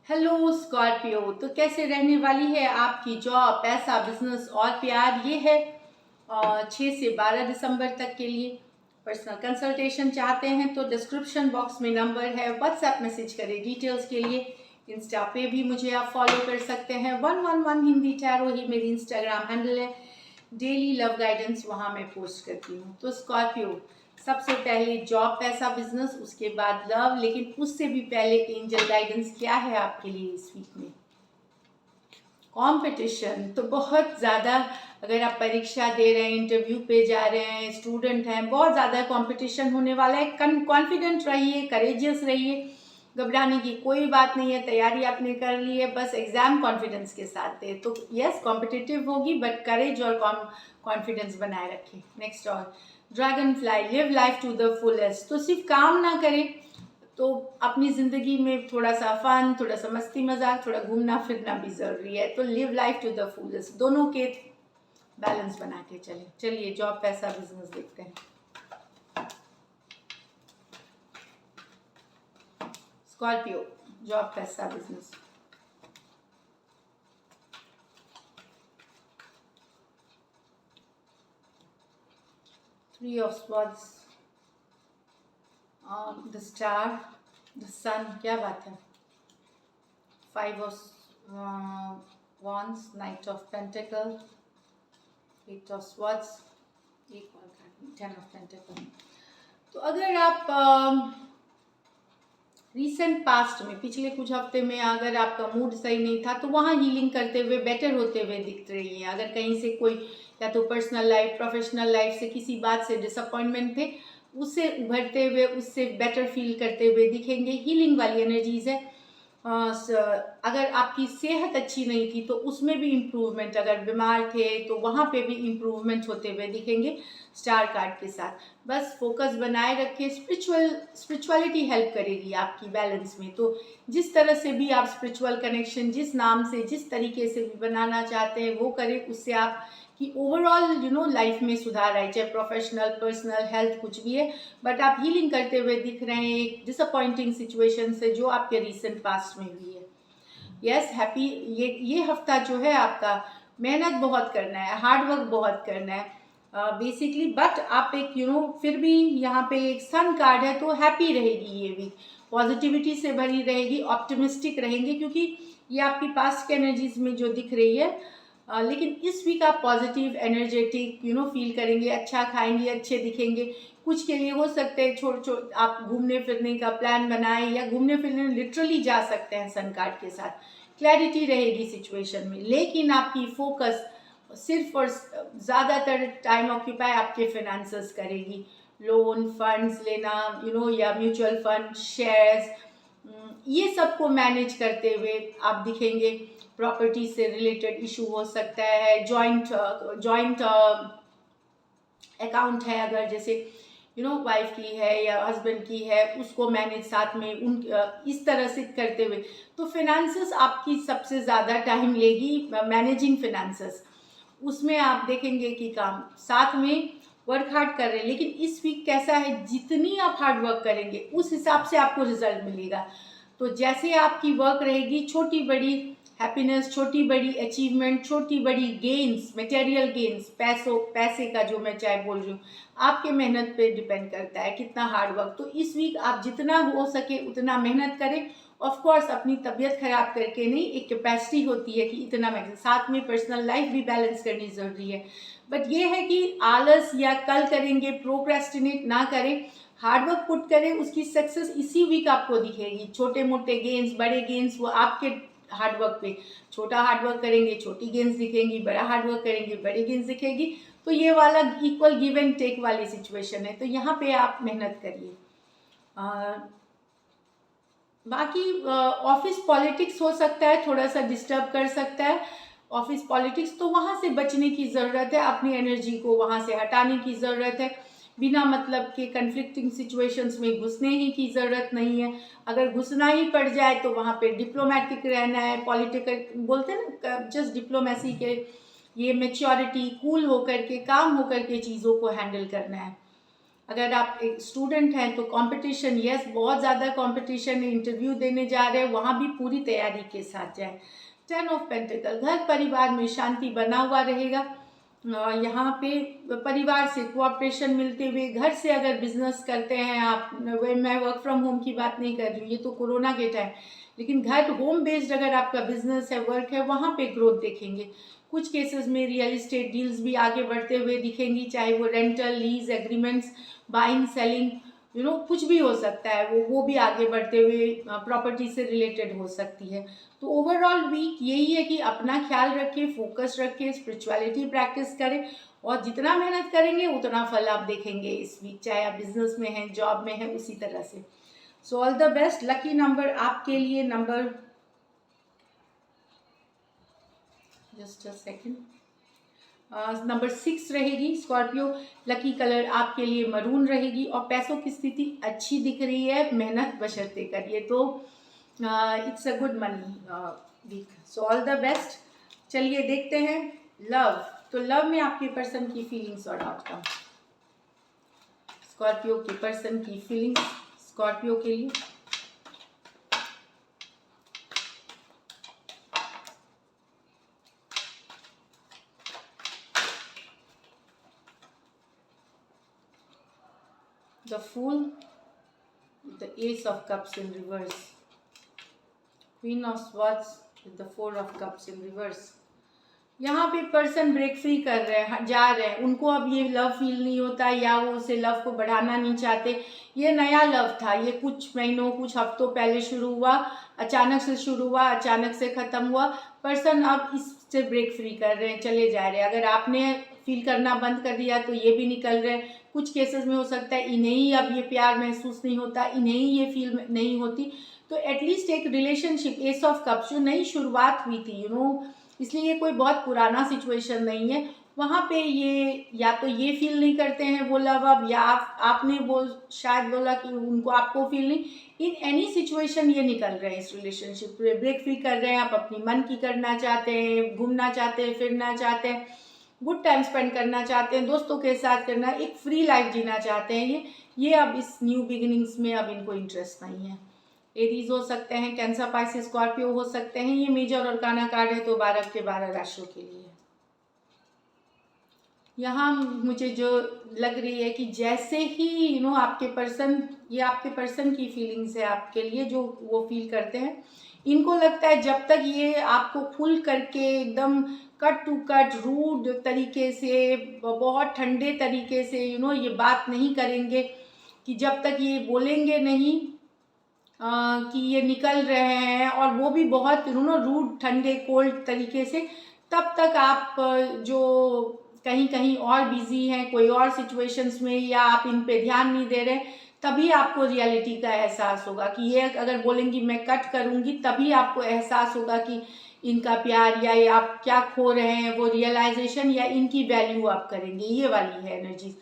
Hello Scorpio. तो कैसे रहने वाली है आपकी जॉब, पैसा, बिजनेस और प्यार? ये है 6 से 12 दिसंबर तक के लिए। पर्सनल कंसल्टेशन चाहते हैं तो डिस्क्रिप्शन बॉक्स में नंबर है, व्हाट्सएप मैसेज करें डिटेल्स के लिए। इंस्टा पे भी मुझे आप फॉलो कर सकते हैं। 111 हिंदी टैरो ही मेरी इंस्टाग्राम हैंडल है। डेली लव गाइडेंस वहाँ मैं पोस्ट करती हूँ। तो स्कॉर्पियो, सबसे पहले जॉब, पैसा, बिजनेस, उसके बाद लव, लेकिन उससे भी पहले एंजल गाइडेंस क्या है आपके लिए इस वीक में? कंपटीशन तो बहुत ज़्यादा। अगर आप परीक्षा दे रहे हैं, इंटरव्यू पे जा रहे हैं, स्टूडेंट हैं, बहुत ज़्यादा कंपटीशन होने वाला है। कॉन्फिडेंट रहिए, करेजियस रहिए, घबराने की कोई बात नहीं है। तैयारी आपने कर ली है, बस एग्जाम कॉन्फिडेंस के साथ दे। तो यस, कॉम्पिटिटिव होगी बट करेज और कॉन्फिडेंस बनाए रखें। नेक्स्ट, और dragon fly, live life to the fullest. तो सिर्फ काम ना करें, तो अपनी ज़िंदगी में थोड़ा सा फन, थोड़ा सा मस्ती मजाक, थोड़ा घूमना फिरना भी ज़रूरी है। तो live life to the fullest, दोनों के बैलेंस बना के चलें। चलिए जॉब, पैसा, बिजनेस देखते हैं। स्कॉर्पियो, जॉब, पैसा, business. Three of swords, the star, the sun, क्या बात है। Five of wands, knight of pentacle, eight of swords, एक और कार्ड, 10 ऑफ पेंटिकल। तो अगर आप रिसेंट पास्ट में, पिछले कुछ हफ्ते में अगर आपका मूड सही नहीं था, तो वहाँ हीलिंग करते हुए, बेटर होते हुए दिख रही है। अगर कहीं से कोई, या तो पर्सनल लाइफ, प्रोफेशनल लाइफ से किसी बात से डिसअपॉइंटमेंट थे, उससे उभरते हुए, उससे बेटर फील करते हुए दिखेंगे। हीलिंग वाली एनर्जीज है। अगर आपकी सेहत अच्छी नहीं थी तो उसमें भी इम्प्रूवमेंट, अगर बीमार थे तो वहाँ पे भी इम्प्रूवमेंट होते हुए दिखेंगे स्टार कार्ड के साथ। बस फोकस बनाए रखें। स्पिरिचुअलिटी हेल्प करेगी आपकी बैलेंस में। तो जिस तरह से भी आप स्पिरिचुअल कनेक्शन, जिस नाम से, जिस तरीके से भी बनाना चाहते हैं वो करें। उससे आप कि ओवरऑल लाइफ में सुधार आए, चाहे प्रोफेशनल, पर्सनल, हेल्थ, कुछ भी है। बट आप हीलिंग करते हुए दिख रहे हैं एक डिसअपॉइंटिंग सिचुएशन से जो आपके रिसेंट पास्ट में हुई है। Yes, happy. ये हफ्ता जो है आपका, मेहनत बहुत करना है, हार्ड वर्क बहुत करना है बेसिकली। बट आप एक फिर भी यहाँ पे एक सन कार्ड है, तो हैप्पी रहेगी ये वीक, पॉजिटिविटी से भरी रहेगी, ऑप्टिमिस्टिक रहेंगे, क्योंकि ये आपकी पास्ट के एनर्जीज में जो दिख रही है। लेकिन इस वीक आप पॉजिटिव, एनर्जेटिक फील करेंगे, अच्छा खाएंगे, अच्छे दिखेंगे। कुछ के लिए हो सकते हैं छोड़ आप घूमने फिरने का प्लान बनाएं, या घूमने फिरने लिटरली जा सकते हैं सन कार्ड के साथ। क्लैरिटी रहेगी सिचुएशन में, लेकिन आपकी फोकस सिर्फ और ज़्यादातर टाइम ऑक्यूपाई आपके फाइनेंसेस करेगी। लोन, फंड्स लेना, या म्यूचुअल फंड, शेयर्स, ये सबको मैनेज करते हुए आप दिखेंगे। प्रॉपर्टी से रिलेटेड इशू हो सकता है, जॉइंट अकाउंट है, अगर जैसे वाइफ की है या हस्बैंड की है, उसको मैनेज साथ में उन इस तरह से करते हुए। तो फिनेंसेस आपकी सबसे ज़्यादा टाइम लेगी, मैनेजिंग फिनेंसेस। उसमें आप देखेंगे कि काम साथ में वर्क हार्ड कर रहे हैं। लेकिन इस वीक कैसा है, जितनी आप हार्ड वर्क करेंगे उस हिसाब से आपको रिजल्ट मिलेगा। तो जैसे आपकी वर्क रहेगी, छोटी बड़ी हैप्पीनेस, छोटी बड़ी अचीवमेंट, छोटी बड़ी गेन्स, मटेरियल गेन्स, पैसे का जो मैं चाहे बोल रही हूँ, आपके मेहनत पे डिपेंड करता है कितना हार्ड वर्क। तो इस वीक आप जितना हो सके उतना मेहनत करें। ऑफ कोर्स अपनी तबीयत खराब करके नहीं, एक कैपेसिटी होती है कि इतना मेहनत, साथ में पर्सनल लाइफ भी बैलेंस करनी जरूरी है। बट ये है कि आलस या कल करेंगे, प्रोक्रेस्टिनेट ना करें, हार्ड वर्क पुट करें, उसकी सक्सेस इसी वीक आपको दिखेगी। छोटे मोटे गेन्स, बड़े गेन्स, वो आपके हार्ड वर्क पे। छोटा हार्ड वर्क करेंगे, छोटी गेन्स दिखेंगी, बड़ा हार्ड वर्क करेंगे, बड़ी गेन्स दिखेगी। तो ये वाला इक्वल गिव एंड टेक वाली सिचुएशन है। तो यहाँ पे आप मेहनत करिए। बाकी ऑफिस पॉलिटिक्स हो सकता है, थोड़ा सा डिस्टर्ब कर सकता है ऑफिस पॉलिटिक्स, तो वहाँ से बचने की ज़रूरत है। अपनी एनर्जी को वहाँ से हटाने की ज़रूरत है। बिना मतलब के कन्फ्लिक्टिंग सिचुएशंस में घुसने ही की ज़रूरत नहीं है। अगर घुसना ही पड़ जाए तो वहाँ पे डिप्लोमेटिक रहना है, पॉलिटिकल बोलते हैं ना, जस्ट डिप्लोमेसी के, ये मेच्योरिटी, कूल होकर के, काम होकर के चीज़ों को हैंडल करना है। अगर आप एक स्टूडेंट हैं तो कंपटीशन, यस बहुत ज़्यादा कंपटीशन है, इंटरव्यू देने जा रहे हैं, वहाँ भी पूरी तैयारी के साथ जाए। 10 ऑफ पेंटिकल, घर परिवार में शांति बना हुआ रहेगा। यहाँ पे परिवार से कोऑपरेशन मिलते हुए, घर से अगर बिजनेस करते हैं आप, मैं वर्क फ्रॉम होम की बात नहीं कर रही हूँ, ये तो कोरोना के टाइम, लेकिन घर होम बेस्ड अगर आपका बिजनेस है, वर्क है, वहाँ पे ग्रोथ देखेंगे। कुछ केसेस में रियल इस्टेट डील्स भी आगे बढ़ते हुए दिखेंगी, चाहे वो rental, lease agreements, buying selling, कुछ भी हो सकता है, वो भी आगे बढ़ते हुए प्रॉपर्टी से रिलेटेड हो सकती है। तो ओवरऑल वीक यही है कि अपना ख्याल रखें, फोकस रखें, स्पिरिचुअलिटी प्रैक्टिस करें, और जितना मेहनत करेंगे उतना फल आप देखेंगे इस वीक, चाहे आप बिजनेस में हैं, जॉब में हैं, उसी तरह से। सो all the best. Lucky number आपके लिए number, just a second, number 6 रहेगी स्कॉर्पियो। लकी कलर आपके लिए मरून रहेगी, और पैसों की स्थिति अच्छी दिख रही है, मेहनत बशर्ते करिए, तो it's a good money week. So all the best. चलिए देखते हैं लव। तो लव में आपके पर्सन की फीलिंग्स और आउटकम, स्कॉर्पियो के पर्सन की फीलिंग्स स्कॉर्पियो के लिए। The Fool, the Ace of Cups in reverse, Queen of Swords with the 4 of Cups in reverse। यहाँ पे पर्सन ब्रेक फ्री कर रहे हैं, जा रहे हैं, उनको अब ये लव फील नहीं होता, या वो उसे लव को बढ़ाना नहीं चाहते। ये नया लव था, ये कुछ महीनों कुछ हफ्तों पहले शुरू हुआ, अचानक से शुरू हुआ, अचानक से खत्म हुआ। पर्सन अब इससे ब्रेक फ्री कर रहे हैं, चले जा रहे हैं। अगर आपने फील करना बंद कर दिया तो ये भी निकल रहे हैं। कुछ केसेस में हो सकता है इन्हें ही अब ये प्यार महसूस नहीं होता, इन्हें ही ये फील नहीं होती, तो एटलीस्ट एक रिलेशनशिप, एस ऑफ कप्स, जो नई शुरुआत हुई थी, इसलिए ये कोई बहुत पुराना सिचुएशन नहीं है। वहाँ पे ये या तो ये फील नहीं करते हैं वो लव अब, या आपने वो शायद बोला कि उनको आपको फील नहीं, इन एनी सिचुएशन ये निकल रहे हैं इस रिलेशनशिप, ब्रेक फ्री कर रहे हैं। आप अपनी मन की करना चाहते हैं, घूमना चाहते हैं, फिरना चाहते हैं, गुड टाइम स्पेंड करना चाहते हैं, दोस्तों के साथ करना, एक फ्री लाइफ जीना चाहते हैं। ये अब इस न्यू बिगिनिंग्स में अब इनको इंटरेस्ट नहीं है। एरीज हो सकते हैं, कैंसर, पाइसेस, स्कॉर्पियो हो सकते हैं। ये मेजर और काना कार्ड है, तो 12 के 12 राशियों के लिए। यहाँ मुझे जो लग रही है कि जैसे ही आपके पर्सन, ये आपके पर्सन की फीलिंग्स है आपके लिए, जो वो फील करते हैं, इनको लगता है जब तक ये आपको खुल करके एकदम कट टू कट रूड तरीके से, बहुत ठंडे तरीके से ये बात नहीं करेंगे, कि जब तक ये बोलेंगे नहीं कि ये निकल रहे हैं, और वो भी बहुत रूड, ठंडे, कोल्ड तरीके से, तब तक आप जो कहीं कहीं और बिजी हैं कोई और सिचुएशंस में, या आप इन पे ध्यान नहीं दे रहे, तभी आपको रियलिटी का एहसास होगा। कि ये अगर बोलेंगी मैं कट करूंगी, तभी आपको एहसास होगा कि इनका प्यार, या ये आप क्या खो रहे हैं, वो रियलाइजेशन, या इनकी वैल्यू आप करेंगे। ये वाली है एनर्जी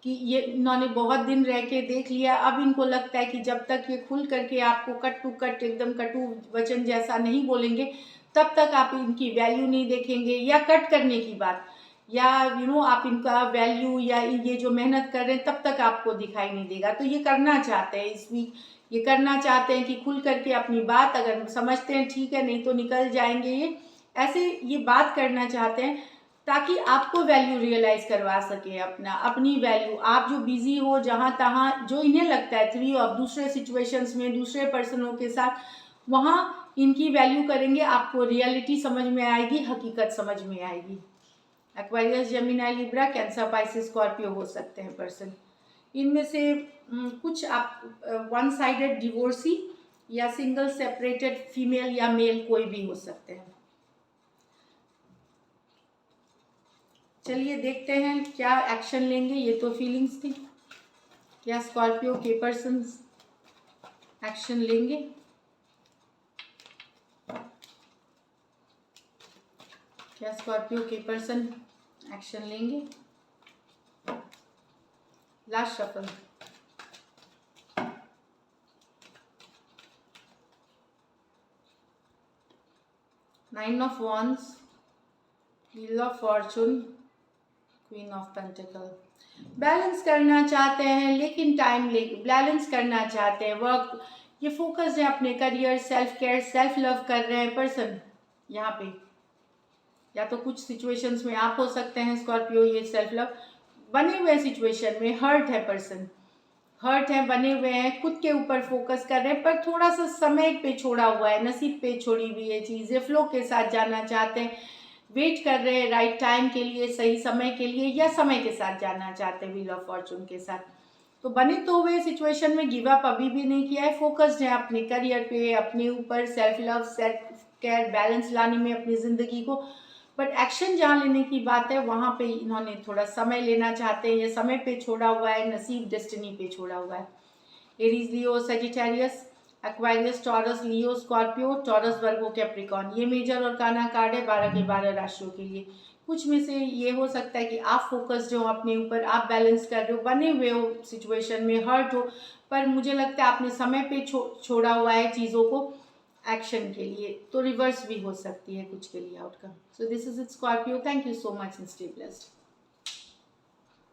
कि ये इन्होंने बहुत दिन रह के देख लिया, अब इनको लगता है कि जब तक ये खुल करके आपको कट टू कट एकदम कटु वचन जैसा नहीं बोलेंगे, तब तक आप इनकी वैल्यू नहीं देखेंगे। या कट करने की बात, या आप इनका वैल्यू, या ये जो मेहनत कर रहे हैं, तब तक आपको दिखाई नहीं देगा। तो ये करना चाहते हैं इस वीक, ये करना चाहते हैं कि खुल करके अपनी बात, अगर समझते हैं ठीक है, नहीं तो निकल जाएंगे, ये ऐसे ये बात करना चाहते हैं, ताकि आपको वैल्यू रियलाइज करवा सके, अपनी वैल्यू। आप जो बिजी हो जहाँ तहाँ, जो इन्हें लगता है 3 ऑफ दूसरे सिचुएशंस में, दूसरे पर्सनों के साथ, वहाँ इनकी वैल्यू करेंगे, आपको रियलिटी समझ में आएगी, हकीकत समझ में आएगी। Aquarius, Gemini, Libra, cancer, Pisces, Scorpio हो सकते हैं पर्सन। इनमें से कुछ आप वन साइडेड डिवोर्सी, या सिंगल सेपरेटेड फीमेल या मेल, कोई भी हो सकते हैं। चलिए देखते हैं क्या एक्शन लेंगे। ये तो फीलिंग्स थी, क्या स्कॉर्पियो के पर्सन एक्शन लेंगे। क्या स्कॉर्पियो के पर्सन एक्शन लेंगे। Last shuffle, nine of wands, wheel of Fortune, queen of pentacle. Balance करना चाहते हैं लेकिन टाइम ले बैलेंस करना चाहते हैं, वर्क, ये फोकस है अपने career, self care, self love कर रहे हैं पर्सन यहाँ पे। या तो कुछ सिचुएशंस में आप हो सकते हैं स्कॉर्पियो, ये सेल्फ लव बने हुए सिचुएशन में हर्ट है पर्सन, हर्ट है, बने हुए हैं, खुद के ऊपर फोकस कर रहे हैं, पर थोड़ा सा समय पे छोड़ा हुआ है, नसीब पे छोड़ी हुई है चीज़ें, फ्लो के साथ जाना चाहते हैं, वेट कर रहे हैं राइट टाइम के लिए, सही समय के लिए, या समय के साथ जाना चाहते हैं व्हील ऑफ फॉर्चून के साथ। तो बने तो हुए सिचुएशन में गिव अप अभी भी नहीं किया है, फोकस्ड है अपने करियर पे, अपने ऊपर, self love, self care, balance लाने में अपनी ज़िंदगी को। बट एक्शन जहाँ लेने की बात है वहाँ पे इन्होंने थोड़ा समय लेना चाहते हैं, या समय पे छोड़ा हुआ है, नसीब डेस्टिनी पे छोड़ा हुआ है। एरीज, लियो, सेजिटेरियस, एक्वारियस, टॉरस, लियो, स्कॉर्पियो, टॉरस, वर्गो, कैप्रिकॉन, ये मेजर और काना कार्ड है 12 के 12 राशियों के लिए। कुछ में से ये हो सकता है कि आप फोकस्ड हो अपने ऊपर, आप बैलेंस कर रहे हो, बने हुए हो सिचुएशन में, हर्ट हो, पर मुझे लगता है आपने समय पे छोड़ा हुआ है चीज़ों को एक्शन के लिए, तो रिवर्स भी हो सकती है कुछ के लिए outcome. So this is it Scorpio, thank you so much and stay blessed.